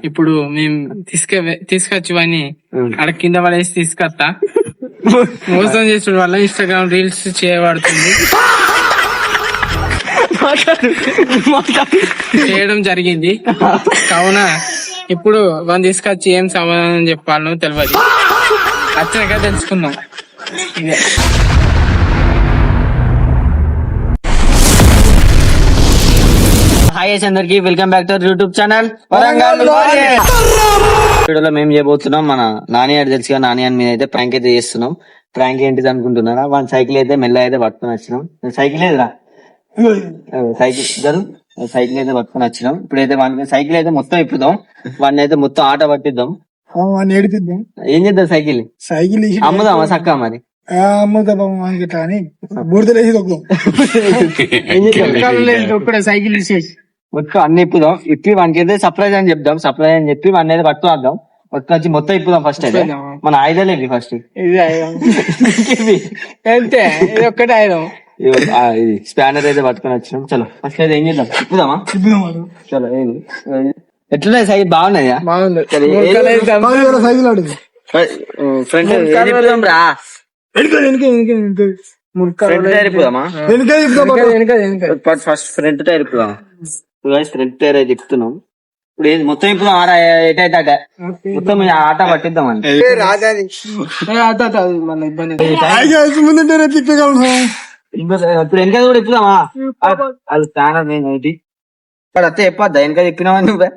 ఇప్పుడు మేము తీసుకొచ్చి వాడిని అక్కడ కింద పడేసి తీసుకొస్తా. మోసం చేసిన వల్ల ఇన్స్టాగ్రామ్ రీల్స్ చేయబడుతుంది చేయడం జరిగింది. కావున ఇప్పుడు వాడిని తీసుకొచ్చి ఏం సమాధానం చెప్పాలనో తెలియదు. వచ్చాక తెలుసుకుందాం. ఇదే హాయ్ అందరికి, welcome back to YouTube channel. వీడియోలో మేము చేయబోతున్నాం మన నాని అని తెలుసు కదా, నాని అని మీద అయితే ప్రాంక్ అయితే చేస్తున్నాం. ప్రాంక్ ఏంటిది అనుకుంటున్నారా? వన్ సైకిల్ అయితే మెల్ల అయితే పట్టుకొని వచ్చినాం. సైకిల్ ఏదిరా, సైకిల్ అయితే పట్టుకొని వచ్చినాం. ఇప్పుడైతే వానికి సైకిల్ అయితే మొత్తం ఇప్పుదాం, వాడిని అయితే మొత్తం ఆట పట్టిద్దాం. ఏడిపిద్దాం. ఏం చేద్దాం? సైకిల్ అమ్ముదామా చక్క? మరి సైకిల్ మొత్తం అన్ని ఇప్పుదాం. ఇప్పి వానికి అయితే సర్ప్రైజ్ అని చెప్దాం. సర్ప్రైజ్ అని చెప్పి వాడిని అయితే పట్టుకు వద్దాం. మొత్తం వచ్చి మొత్తం ఇప్పుదాం. ఫస్ట్ అయితే మన ఆయుధాలు ఏంటి? ఫస్ట్ ఇది అంతే, ఇది ఒక్కటే ఆయుధం. స్పానర్ అయితే పట్టుకొని వచ్చినాం. చలో ఫస్ట్ అయితే ఏం చేద్దాం? ఇప్పుదామా? చలో. ఎట్లా సైకిల్ బాగున్నాయా? బాగుంది. ఫ్రంట్ రా, ఫస్ట్ ఫ్రంట్ టైర్ ఇప్పుదాం. ఫ్రంట్ టైర్ అయితే ఇప్పుతున్నాం. ఇప్పుడు మొత్తం ఇప్పుడు ఎటైతే మొత్తం ఆట పట్టిద్దాం. ఇప్పుడు వెనక కూడా ఇప్పుదామా? అది స్పానర్ ఏంటి ఇక్కడ అత్తే చెప్పద్దా? వెనక చెప్పినావా నువ్వే?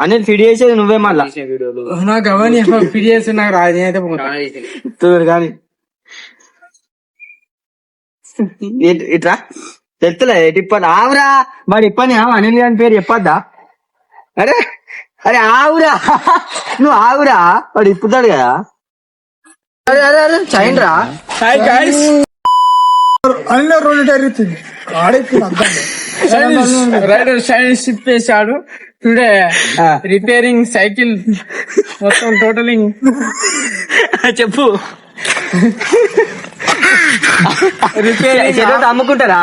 అనిల్ ఫిడ్ చేసేది నువ్వే. మళ్ళా నాకు అవన్నీ ఫిడ్ చేసి నాకు రాదు కానీ ఇట్రా తెత్తలే ఇప్పని ఆవురా. వాడు ఇప్పని అనిల్ గారి పేరు చెప్పద్దా? అరే అరే ఆవురా, నువ్వు ఆవురా. వాడు ఇప్పుతాడు కదా. అరే అరే అరే చైన్ రా. రైడర్ షైన్ షిప్ వేసాడు. టుడే రిపేరింగ్ సైకిల్ మొత్తం టోటలింగ్. చెప్పు. రిపేరింగ్ అమ్ముకుంటారా?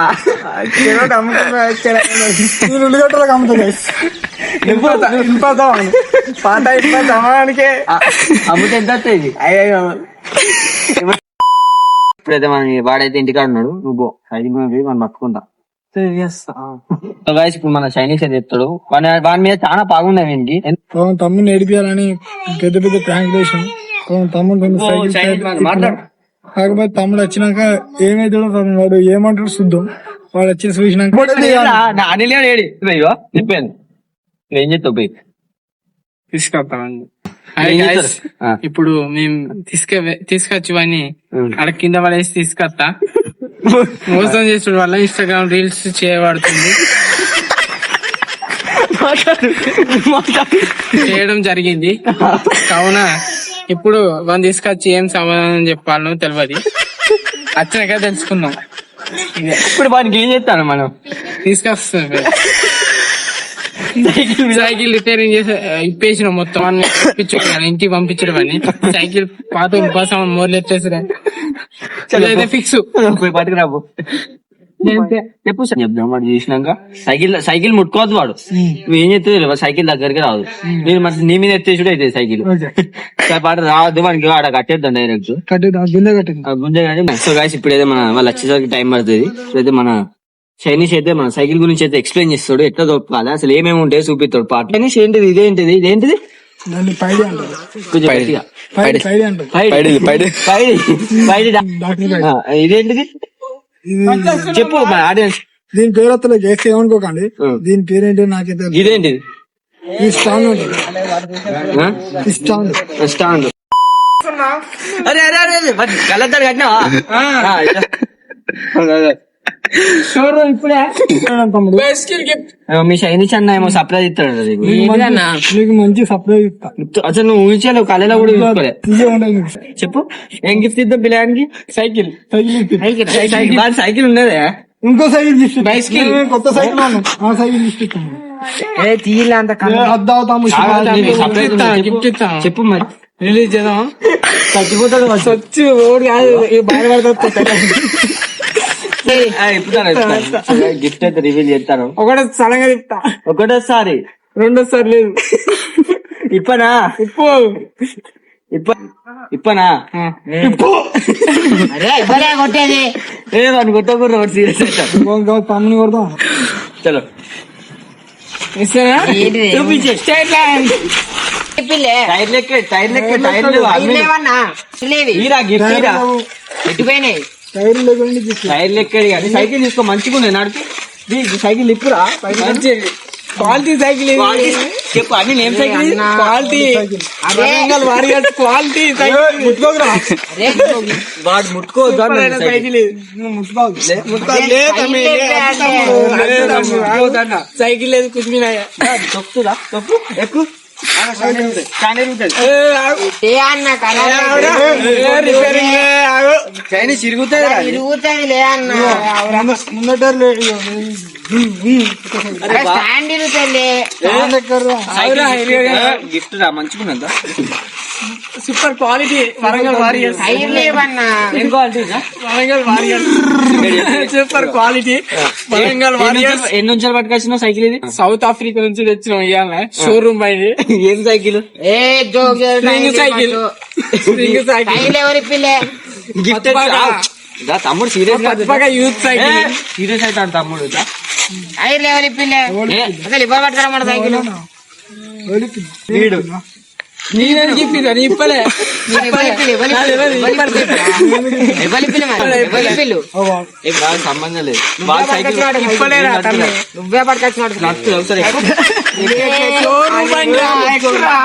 పాత అమ్మడానికి అమ్ముతే ఎంత వస్తుంది? ఇప్పుడైతే మన వాడైతే ఇంటికాడ ఉన్నాడు. నువ్వు సైకిల్ మీద మనం పట్టుకుంటా. ఇప్పుడు మన చైనీస్ అయితే చెప్తాడు. వాడి మీద చాలా బాగున్నాయి. వీనికి తమ్ముని ఏడిపియాలని పెద్ద పెద్ద ప్రాంక్ చేసాం. తమ్ముడు కాకపోతే తమ్ముడు వచ్చినాక ఏమైతాడో వాడు ఏమంటాడు చూద్దాం. వాడు వచ్చి చూసినాక చెప్పాను ఏం చెప్తావు పోయి తీసుకొస్తామండి. ఇప్పుడు మేము తీసుకొచ్చి వాడిని అక్కడ కింద పడేసి తీసుకొస్తా. మోసం చేసిన వల్ల ఇన్స్టాగ్రామ్ రీల్స్ చేయబడుతుంది చేయడం జరిగింది. కావున ఇప్పుడు వాడిని తీసుకొచ్చి ఏం సమాధానం చెప్పాలనో తెలియదు. వచ్చాక తెలుసుకుందాం. ఇప్పుడు వానికి ఏం చేస్తాను? మనం తీసుకొస్తాం. సైకిల్ రిపేరింగ్ చేసి ఇప్పేసిన మొత్తం అన్ని ఇప్పించుకున్నాను. ఇంటికి పంపించడం అని సైకిల్ పాత కోసం మోర్లు ఎత్తేసిరా ఫిక్స్. పట్టుకురాబు చెప్పు సార్ చెప్దాం. వాడు చూసినాక సైకిల్ ముట్టుకోవద్దు. వాడు నువ్వు ఏం చెప్తే సైకిల్ దగ్గరికి రాదు. నేను మరి నీ మీద ఎత్తేసుడు అయితే సైకిల్ పాట రావద్దు. మనకి ఆడ కట్టేద్దాం డైరెక్ట్ గుంజే. కానీ సో గాయ్స్ ఇప్పుడైతే మన వాళ్ళు వచ్చేసరికి టైం పడుతుంది. ఇప్పుడైతే మన చైనీస్ అయితే మన సైకిల్ గురించి అయితే ఎక్స్ప్లెయిన్ చేస్తాడు. ఎట్లా దొరకాలి, అసలు ఏమేమి ఉంటాయో చూపిస్తాడు. పాట చైనీస్ ఏంటిది? ఇదేంటిది? ఇదేంటిది? ఇదేంటిది చెప్పు ఆడియన్స్. దీని పేరు అతను చేస్తే ఏమనుకోకండి. దీని పేరేంటి నాకైతే. ఇదేంటిది? స్టాండ్. అరే అరే అరే కళ్ళద్దాలు కట్టినావా? షోరూమ్ ఇప్పుడే మీ చైనీస్ అన్న ఏమో సర్ప్రైజ్ ఇస్తాడు. నీకు మంచి సర్ప్రైజ్ ఇస్తా. అసలు నువ్వు ఊహించావు కళ్ళలో కూడా చెప్పు. ఏం గిఫ్ట్ ఇద్దాం పిల్లగానికి? సైకిల్. సైకిల్ ఉన్నదే. ఇంకో సైకిల్ బైసికల్ కొత్త సైకిల్ ఆ సైకిల్ ఇస్తాను. తీయలే అంత గిఫ్ట్ ఇస్తాం. చెప్పు మరి రిలీజ్ చేద్దాం. చచ్చిపోతాడు. వచ్చి ఓడి బాధపడతా గిఫ్ట్ అయితే రివీల్ చేస్తాను ఒకటి సడన్గా చెప్తా, ఒకటోసారి రెండోసారి లేదు. ఇప్పనా ఉప్పు ఇప్పనా కొట్టేది ఏ వాడిని కొట్టకూడదు వాడు సీరియస్ అవుతాడు తమ్ముని కొడదాం. చలో ఇస్తానా? చూపించే స్టేట్ లైన్. టైర్ లెక్క ఈరా గిఫ్ట్ ఈరా ఎట్టుపోయినాయి టైర్ లేకుండా gift. టైర్ లెక్క కానీ సైకిల్ తీసుకో మంచిగా ఉన్నాయి నడిపి సైకిల్ ఇప్పురా మంచి క్వాలిటీ సైకిల్ ఇది. చెప్పు అన్ని name cycle quality Warangal warriors quality cycle. ముట్టుకోకురా. వాడు ముట్టుకోవద్దు సైకిల్ ఇది. ముట్టుకోవద్దు. లే తమ్మి, లే. లే తమ్మి, ఆగుదన్న. సైకిల్ లేదు కుదిమినాయా. తొక్కుదా తొక్కు ఎక్కువ ఏ అన్న రిపేరింగ్ చైనీస్ ఇరుగుతుంది తిరుగుతుంది లే అన్న ముందట స్టాండ్ తిరుగుతుంది గిఫ్ట్ రా మంచిగా super quality Warangal warriors. Tyre లేవన్నా ఏం quality Warangal warriors super quality Warangal warriors. ఎన్ని నుంచి పట్టుకొచ్చినావు సైకిల్ ఇది సౌత్ ఆఫ్రికా నుంచి తెచ్చినాం ఇవాళ షోరూమ్ పైన. ఏం సైకిల్ ఏ joke spring cycle. Spring cycle tyre ఎవరి పిల్లే గిఫ్ట్ తమ్ముడు సీరియస్ యూత్ సైకిల్. సీరియస్ అవుతాడు తమ్ముడు టైర్ ఎవరి పిల్లే అసలు ఇవ్వ పడతారా మన సైకిల్ వీడు నేనే చెప్పిదా ఇప్పలే సంబంధం లేదు బాగా సైకిల్ ఇప్పలేరా తమ్మి? నువ్వే పట్టుకొచ్చినాడు నడుస్తుంది ఒకసారి షోరూమ్ పైన ఎక్కురా.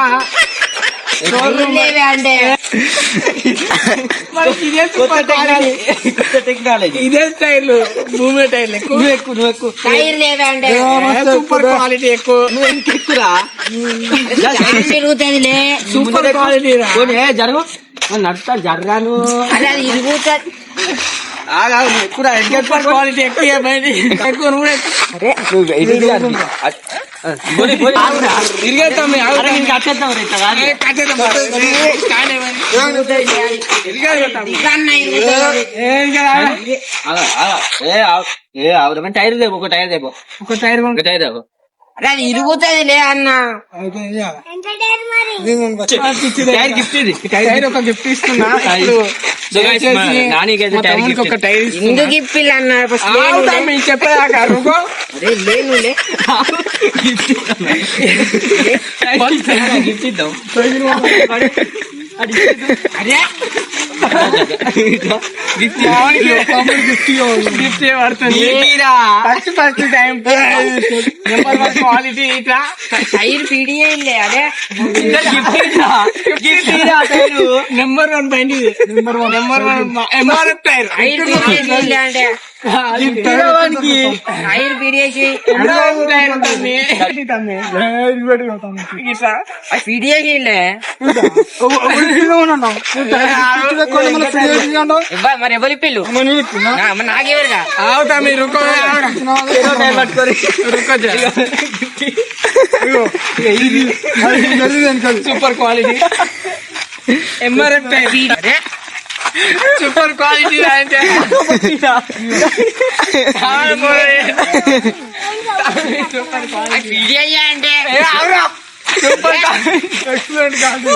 లేవే అంటే మనకి ఇదే సూపర్ క్వాలిటీ. టెక్నాలజీ ఇదే టైర్లు భూమి టైర్లు ఎక్కువ. నువ్వు ఎక్కువ టైర్ లేవే అంటే సూపర్ క్వాలిటీ ఎక్కువ. ఎక్కురా తిరుగుతుంది లే సూపర్ క్వాలిటీ రా. జరుగు నడుస్తా జర్రాను అదే అది తిరుగుతుంది ఎక్కురా సూపర్ క్వాలిటీ ఎక్కువ ఏమైంది ఎక్కువ నువ్వు ఎక్కువ. తిరిగేస్తాం టైర్ దేపు ఒక టైర్ దేపు ఒక టైర్ ఒక టైర్ దేపు అదే అది ఇరుగుతుంది లే అన్న టైర్ గిఫ్ట్ ఇది టైర్ ఒక గిఫ్ట్ ఇస్తున్నా. నానికైతే టైర్ గిఫ్ట్ ఒక టైర్ ఎందుకు ఇప్పిల్ అన్న చెప్పాక లేనులే గిఫ్ట్ ఇద్దాం అరే గిఫ్ట్ పడుతుంది. ఫస్ట్ టైం నెంబర్ 1 క్వాలిటీ ఇట్లా టైర్ పీడియలే అదే నెంబర్ 1 బండి ఇది. Number 1 MRF tyre. టైర్ పీడియలే అంటే టైర్ పీడియేసి పీడియలే మరి ఎవరి పిల్లు నాకెవరుగా అవుతా మీరు super quality MRF tyre. Super quality అంటే పీడియా అంటే సూపర్ ఎక్సలెంట్ కాదు.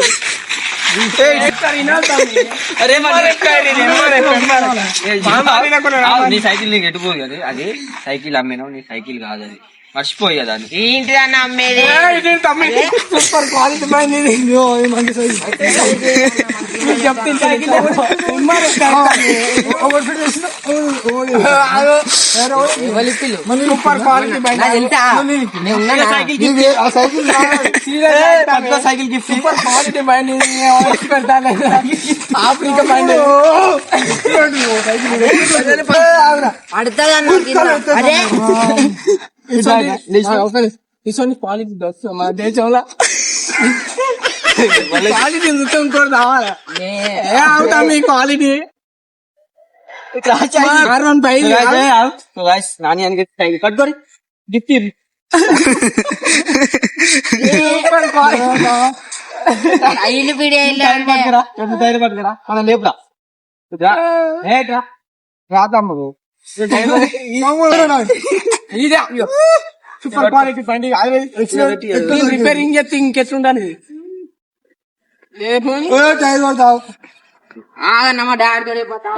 నీ సైకిల్ నీకు ఎట్టుకోదు కదా అది సైకిల్ అమ్మినావు నీ సైకిల్ కాదు అది మర్చిపోయా దాన్ని ఏంటిదన్న అమ్మేది సూపర్ క్వాలిటీ బండి మంచి సైజ్. సూపర్ క్వాలిటీ బండి. ఆ cycle cycle gift super quality బండి పెడతాను. ఆఫ్రికా బండి పడుతుంది అదే ఇటువంటి క్వాలిటీ దొరుకుతుంది మన దేశంలో. క్వాలిటీ నృత్యం కూడా రావాలా అవుతా మీ క్వాలిటీ నాని అని కట్టుకోరి గిఫ్ట్ టైర్ పీడియలే అంటే టైర్ పట్టుకురా మనం లేపురా రాతమ్మ ఇదే సూపర్ క్వాలిటీ బండి రిపేరింగ్ చేస్తే ఇంకెట్లుండాలి మా డాడీ తోడే పోతా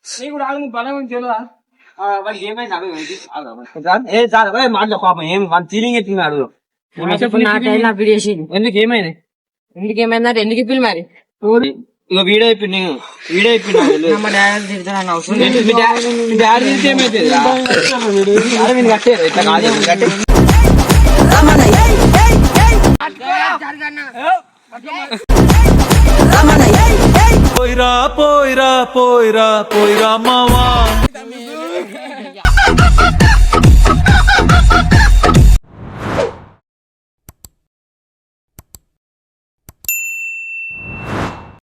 నీకు రాదు బలం తెలియదా మాటలు పాపం ఏం ఫీలింగ్ ఎత్తున్నాడు ఎందుకు ఏమైంది ఎందుకు ఏమైందంటే ఎందుకు ఇప్పిల్ మరి ఇక వీడియో అయిపోయింది వీడియో అయిపోయింది మా డాడీ తిడతానని అవసరం డాడీ నుంచి ఏమైతే ఇట్లా కాదు పోయిరా పోయిరా పోయిరా పోయిరా మావా